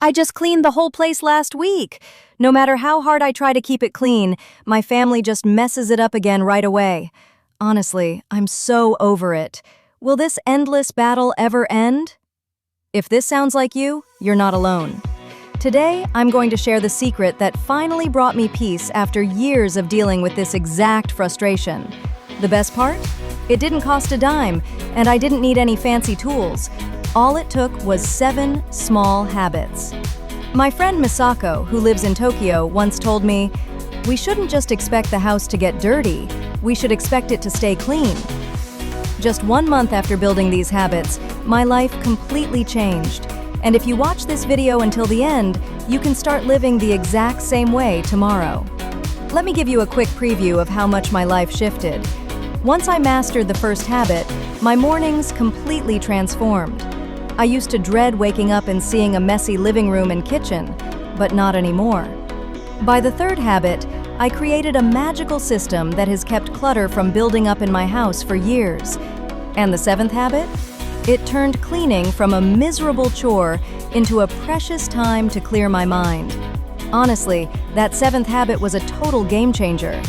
I just cleaned the whole place last week. No matter how hard I try to keep it clean, my family just messes it up again right away. Honestly, I'm so over it. Will this endless battle ever end? If this sounds like you, you're not alone. Today, I'm going to share the secret that finally brought me peace after years of dealing with this exact frustration. The best part? It didn't cost a dime, and I didn't need any fancy tools. All it took was 7 small habits. My friend Misako, who lives in Tokyo, once told me, "We shouldn't just expect the house to get dirty, we should expect it to stay clean." Just 1 month after building these habits, my life completely changed. And if you watch this video until the end, you can start living the exact same way tomorrow. Let me give you a quick preview of how much my life shifted. Once I mastered the first habit, my mornings completely transformed. I used to dread waking up and seeing a messy living room and kitchen, but not anymore. By the third habit, I created a magical system that has kept clutter from building up in my house for years. And the 7th habit? It turned cleaning from a miserable chore into a precious time to clear my mind. Honestly, that 7th habit was a total game changer.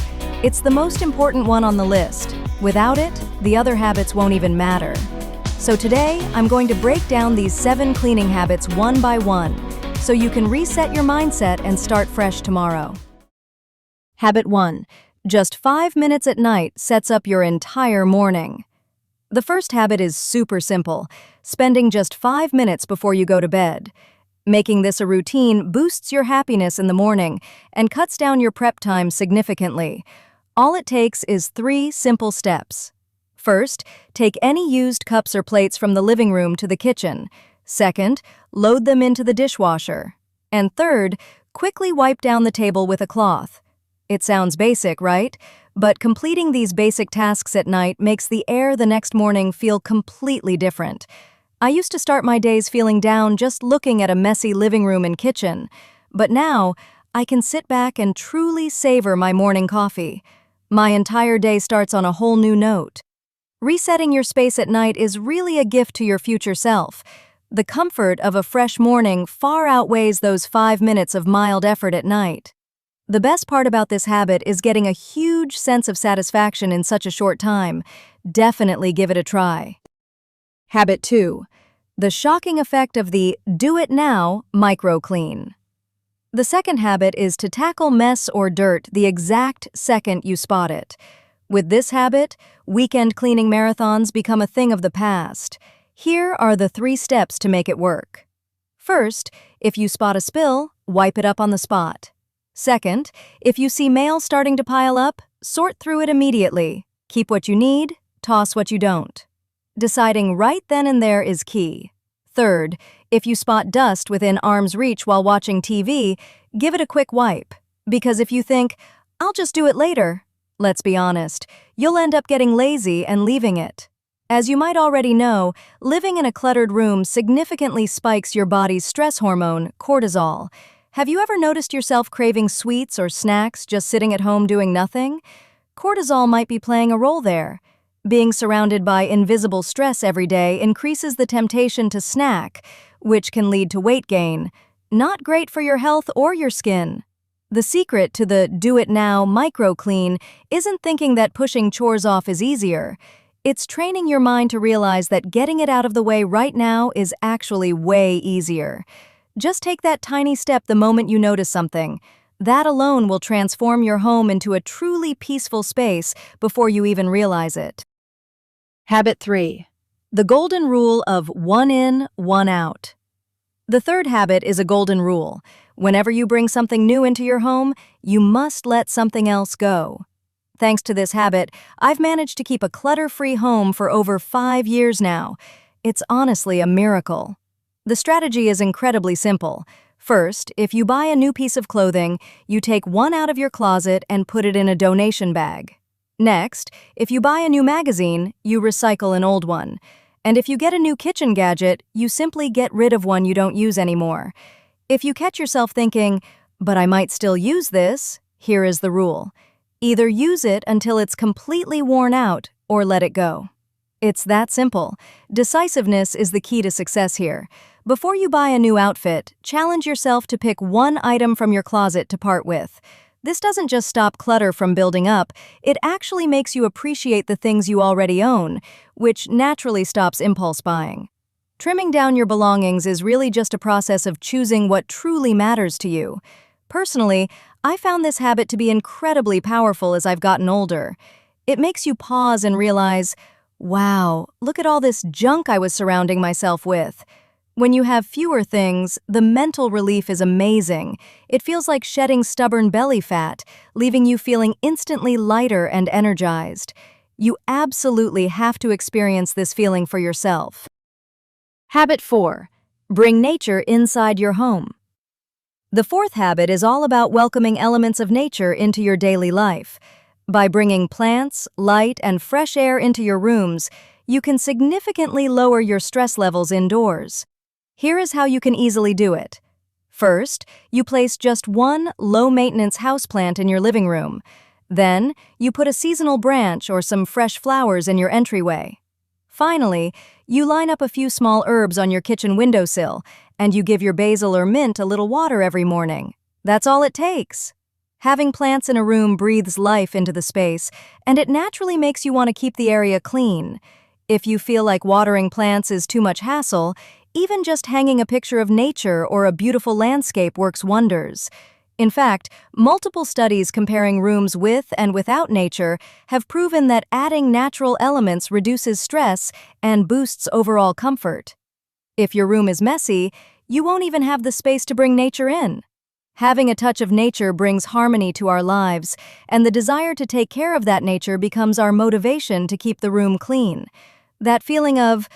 It's the most important one on the list. Without it, the other habits won't even matter. So today, I'm going to break down these 7 cleaning habits one by one, so you can reset your mindset and start fresh tomorrow. Habit 1. Just 5 minutes at night sets up your entire morning. The first habit is super simple, spending just 5 minutes before you go to bed. Making this a routine boosts your happiness in the morning and cuts down your prep time significantly. All it takes is 3 simple steps. First, take any used cups or plates from the living room to the kitchen. Second, load them into the dishwasher. And third, quickly wipe down the table with a cloth. It sounds basic, right? But completing these basic tasks at night makes the air the next morning feel completely different. I used to start my days feeling down just looking at a messy living room and kitchen. But now, I can sit back and truly savor my morning coffee. My entire day starts on a whole new note. Resetting your space at night is really a gift to your future self. The comfort of a fresh morning far outweighs those 5 minutes of mild effort at night. The best part about this habit is getting a huge sense of satisfaction in such a short time. Definitely give it a try. Habit 2. The shocking effect of the "do it now" micro-clean. The second habit is to tackle mess or dirt the exact second you spot it. With this habit, weekend cleaning marathons become a thing of the past. Here are the 3 steps to make it work. First, if you spot a spill, wipe it up on the spot. Second, if you see mail starting to pile up, sort through it immediately. Keep what you need, toss what you don't. Deciding right then and there is key. Third, if you spot dust within arm's reach while watching TV, give it a quick wipe. Because if you think, "I'll just do it later," let's be honest, you'll end up getting lazy and leaving it. As you might already know, living in a cluttered room significantly spikes your body's stress hormone, cortisol. Have you ever noticed yourself craving sweets or snacks just sitting at home doing nothing? Cortisol might be playing a role there. Being surrounded by invisible stress every day increases the temptation to snack, which can lead to weight gain. Not great for your health or your skin. The secret to the do-it-now micro-clean isn't thinking that pushing chores off is easier. It's training your mind to realize that getting it out of the way right now is actually way easier. Just take that tiny step the moment you notice something. That alone will transform your home into a truly peaceful space before you even realize it. Habit 3. The golden rule of 1 in, 1 out. The third habit is a golden rule. Whenever you bring something new into your home, you must let something else go. Thanks to this habit, I've managed to keep a clutter-free home for over 5 years now. It's honestly a miracle. The strategy is incredibly simple. First, if you buy a new piece of clothing, you take one out of your closet and put it in a donation bag. Next, if you buy a new magazine, you recycle an old one. And if you get a new kitchen gadget, you simply get rid of one you don't use anymore. If you catch yourself thinking, "But I might still use this," here is the rule. Either use it until it's completely worn out or let it go. It's that simple. Decisiveness is the key to success here. Before you buy a new outfit, challenge yourself to pick one item from your closet to part with. This doesn't just stop clutter from building up, it actually makes you appreciate the things you already own, which naturally stops impulse buying. Trimming down your belongings is really just a process of choosing what truly matters to you. Personally, I found this habit to be incredibly powerful as I've gotten older. It makes you pause and realize, wow, look at all this junk I was surrounding myself with. When you have fewer things, the mental relief is amazing. It feels like shedding stubborn belly fat, leaving you feeling instantly lighter and energized. You absolutely have to experience this feeling for yourself. Habit 4. Bring nature inside your home. The fourth habit is all about welcoming elements of nature into your daily life. By bringing plants, light, and fresh air into your rooms, you can significantly lower your stress levels indoors. Here is how you can easily do it. First, you place just one low-maintenance houseplant in your living room. Then, you put a seasonal branch or some fresh flowers in your entryway. Finally, you line up a few small herbs on your kitchen windowsill, and you give your basil or mint a little water every morning. That's all it takes. Having plants in a room breathes life into the space, and it naturally makes you want to keep the area clean. If you feel like watering plants is too much hassle, even just hanging a picture of nature or a beautiful landscape works wonders. In fact, multiple studies comparing rooms with and without nature have proven that adding natural elements reduces stress and boosts overall comfort. If your room is messy, you won't even have the space to bring nature in. Having a touch of nature brings harmony to our lives, and the desire to take care of that nature becomes our motivation to keep the room clean. That feeling of,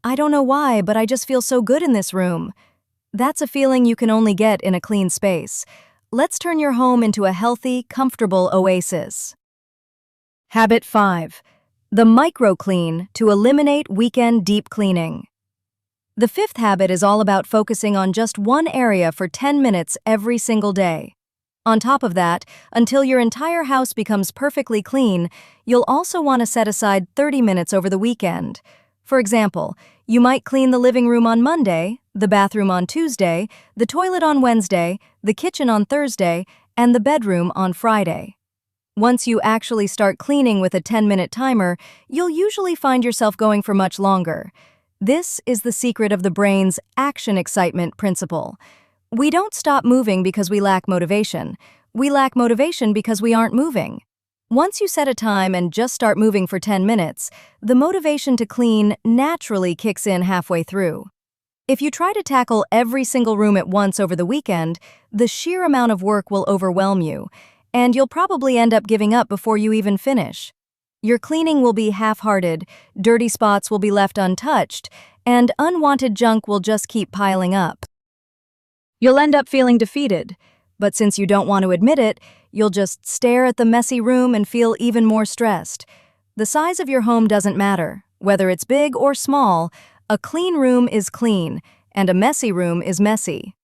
I don't know why, but I just feel so good in this room. That's a feeling you can only get in a clean space. Let's turn your home into a healthy, comfortable oasis. Habit 5. The micro-clean to eliminate weekend deep cleaning. The fifth habit is all about focusing on just one area for 10 minutes every single day. On top of that, until your entire house becomes perfectly clean, you'll also want to set aside 30 minutes over the weekend. For example, you might clean the living room on Monday, the bathroom on Tuesday, the toilet on Wednesday, the kitchen on Thursday, and the bedroom on Friday. Once you actually start cleaning with a 10-minute timer, you'll usually find yourself going for much longer. This is the secret of the brain's action excitement principle. We don't stop moving because we lack motivation. We lack motivation because we aren't moving. Once you set a time and just start moving for 10 minutes, the motivation to clean naturally kicks in halfway through. If you try to tackle every single room at once over the weekend, the sheer amount of work will overwhelm you, and you'll probably end up giving up before you even finish. Your cleaning will be half-hearted, dirty spots will be left untouched, and unwanted junk will just keep piling up. You'll end up feeling defeated, but since you don't want to admit it, you'll just stare at the messy room and feel even more stressed. The size of your home doesn't matter. Whether it's big or small, a clean room is clean, and a messy room is messy.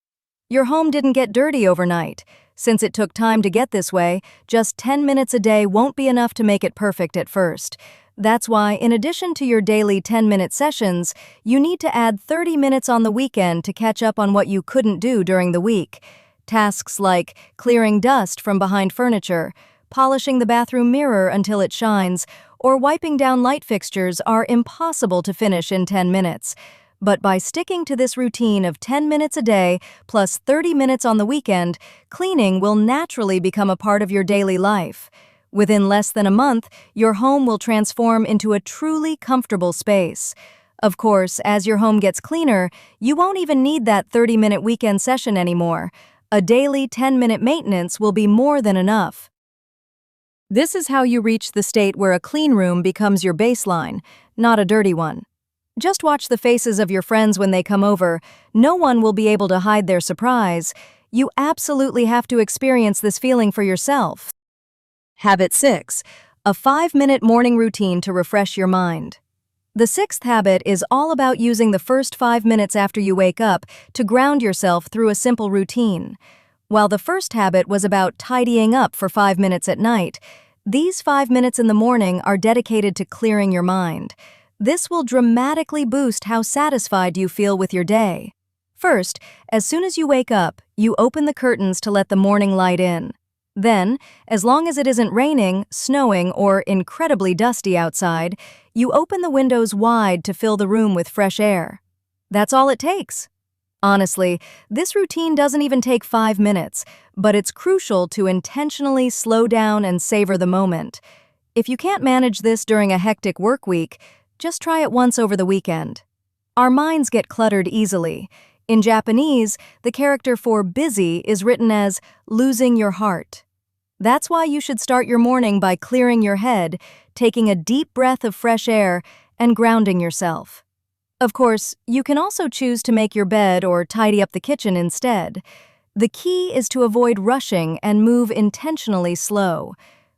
Your home didn't get dirty overnight. Since it took time to get this way, just 10 minutes a day won't be enough to make it perfect at first. That's why, in addition to your daily 10-minute sessions, you need to add 30 minutes on the weekend to catch up on what you couldn't do during the week. Tasks like clearing dust from behind furniture, polishing the bathroom mirror until it shines, or wiping down light fixtures are impossible to finish in 10 minutes. But by sticking to this routine of 10 minutes a day plus 30 minutes on the weekend, cleaning will naturally become a part of your daily life. Within less than a month, your home will transform into a truly comfortable space. Of course, as your home gets cleaner, you won't even need that 30-minute weekend session anymore. A daily 10-minute maintenance will be more than enough. This is how you reach the state where a clean room becomes your baseline, not a dirty one. Just watch the faces of your friends when they come over. No one will be able to hide their surprise. You absolutely have to experience this feeling for yourself. Habit 6. A 5-minute morning routine to refresh your mind. The sixth habit is all about using the first 5 minutes after you wake up to ground yourself through a simple routine. While the first habit was about tidying up for 5 minutes at night, these 5 minutes in the morning are dedicated to clearing your mind. This will dramatically boost how satisfied you feel with your day. First, as soon as you wake up, you open the curtains to let the morning light in. Then, as long as it isn't raining, snowing, or incredibly dusty outside, you open the windows wide to fill the room with fresh air. That's all it takes. Honestly, this routine doesn't even take 5 minutes, but it's crucial to intentionally slow down and savor the moment. If you can't manage this during a hectic work week, just try it once over the weekend. Our minds get cluttered easily. In Japanese, the character for busy is written as losing your heart. That's why you should start your morning by clearing your head, taking a deep breath of fresh air, and grounding yourself. Of course, you can also choose to make your bed or tidy up the kitchen instead. The key is to avoid rushing and move intentionally slow.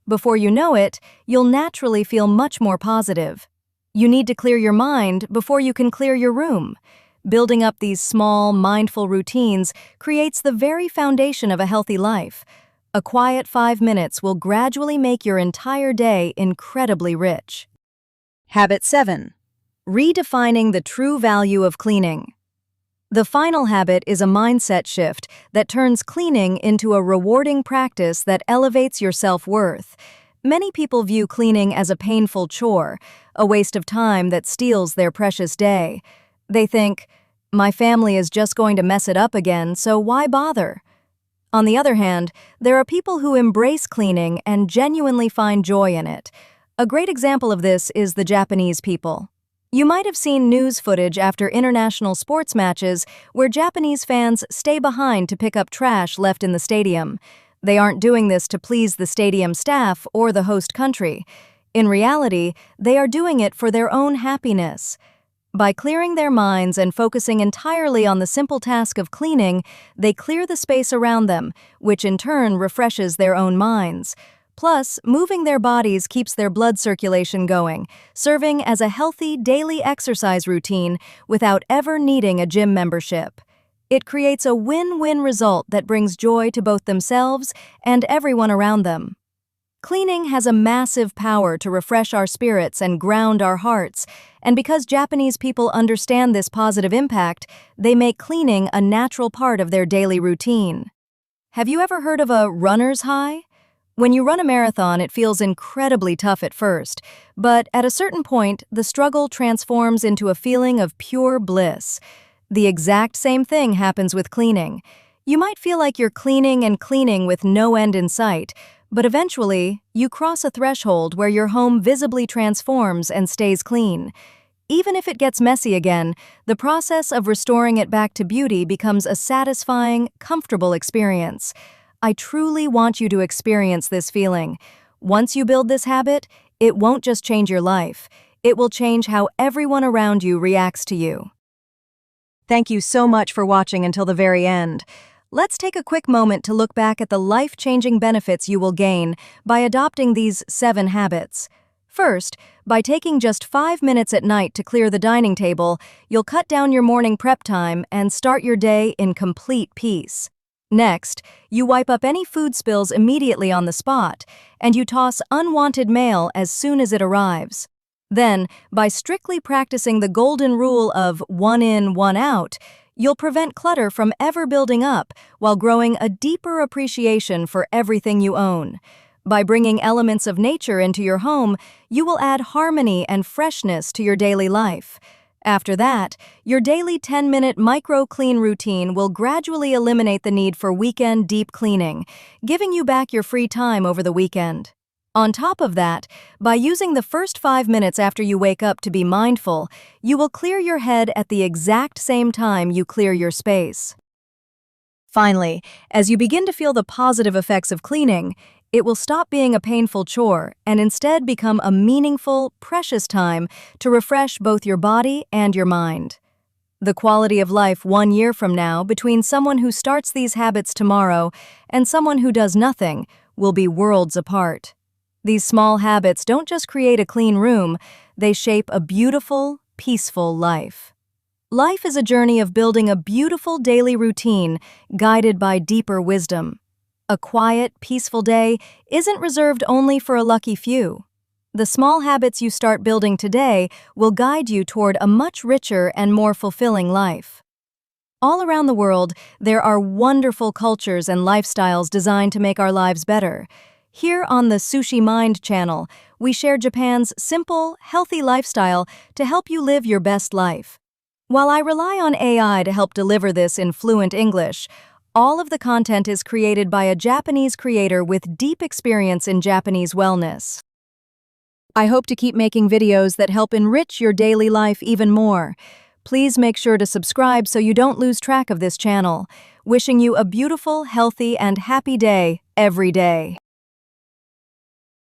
Before you know it, you'll naturally feel much more positive. You need to clear your mind before you can clear your room. Building up these small, mindful routines creates the very foundation of a healthy life. A quiet 5 minutes will gradually make your entire day incredibly rich. Habit 7. Redefining the true value of cleaning. The final habit is a mindset shift that turns cleaning into a rewarding practice that elevates your self-worth. Many people view cleaning as a painful chore, a waste of time that steals their precious day. They think, "My family is just going to mess it up again, so why bother?" On the other hand, there are people who embrace cleaning and genuinely find joy in it. A great example of this is the Japanese people. You might have seen news footage after international sports matches where Japanese fans stay behind to pick up trash left in the stadium. They aren't doing this to please the stadium staff or the host country. In reality, they are doing it for their own happiness. By clearing their minds and focusing entirely on the simple task of cleaning, they clear the space around them, which in turn refreshes their own minds. Plus, moving their bodies keeps their blood circulation going, serving as a healthy daily exercise routine without ever needing a gym membership. It creates a win-win result that brings joy to both themselves and everyone around them. Cleaning has a massive power to refresh our spirits and ground our hearts, and because Japanese people understand this positive impact, they make cleaning a natural part of their daily routine. Have you ever heard of a runner's high? When you run a marathon, it feels incredibly tough at first, but at a certain point, the struggle transforms into a feeling of pure bliss. The exact same thing happens with cleaning. You might feel like you're cleaning and cleaning with no end in sight, but eventually, you cross a threshold where your home visibly transforms and stays clean. Even if it gets messy again, the process of restoring it back to beauty becomes a satisfying, comfortable experience. I truly want you to experience this feeling. Once you build this habit, it won't just change your life. It will change how everyone around you reacts to you. Thank you so much for watching until the very end. Let's take a quick moment to look back at the life-changing benefits you will gain by adopting these 7 habits. First, by taking just 5 minutes at night to clear the dining table, you'll cut down your morning prep time and start your day in complete peace. Next, you wipe up any food spills immediately on the spot, and you toss unwanted mail as soon as it arrives. Then, by strictly practicing the golden rule of 1 in, 1 out, you'll prevent clutter from ever building up while growing a deeper appreciation for everything you own. By bringing elements of nature into your home, you will add harmony and freshness to your daily life. After that, your daily 10-minute micro-clean routine will gradually eliminate the need for weekend deep cleaning, giving you back your free time over the weekend. On top of that, by using the first 5 minutes after you wake up to be mindful, you will clear your head at the exact same time you clear your space. Finally, as you begin to feel the positive effects of cleaning, it will stop being a painful chore and instead become a meaningful, precious time to refresh both your body and your mind. The quality of life 1 year from now between someone who starts these habits tomorrow and someone who does nothing will be worlds apart. These small habits don't just create a clean room, they shape a beautiful, peaceful life. Life is a journey of building a beautiful daily routine guided by deeper wisdom. A quiet, peaceful day isn't reserved only for a lucky few. The small habits you start building today will guide you toward a much richer and more fulfilling life. All around the world, there are wonderful cultures and lifestyles designed to make our lives better. Here on the Sushi Mind channel, we share Japan's simple, healthy lifestyle to help you live your best life. While I rely on AI to help deliver this in fluent English, all of the content is created by a Japanese creator with deep experience in Japanese wellness. I hope to keep making videos that help enrich your daily life even more. Please make sure to subscribe so you don't lose track of this channel. Wishing you a beautiful, healthy, and happy day every day.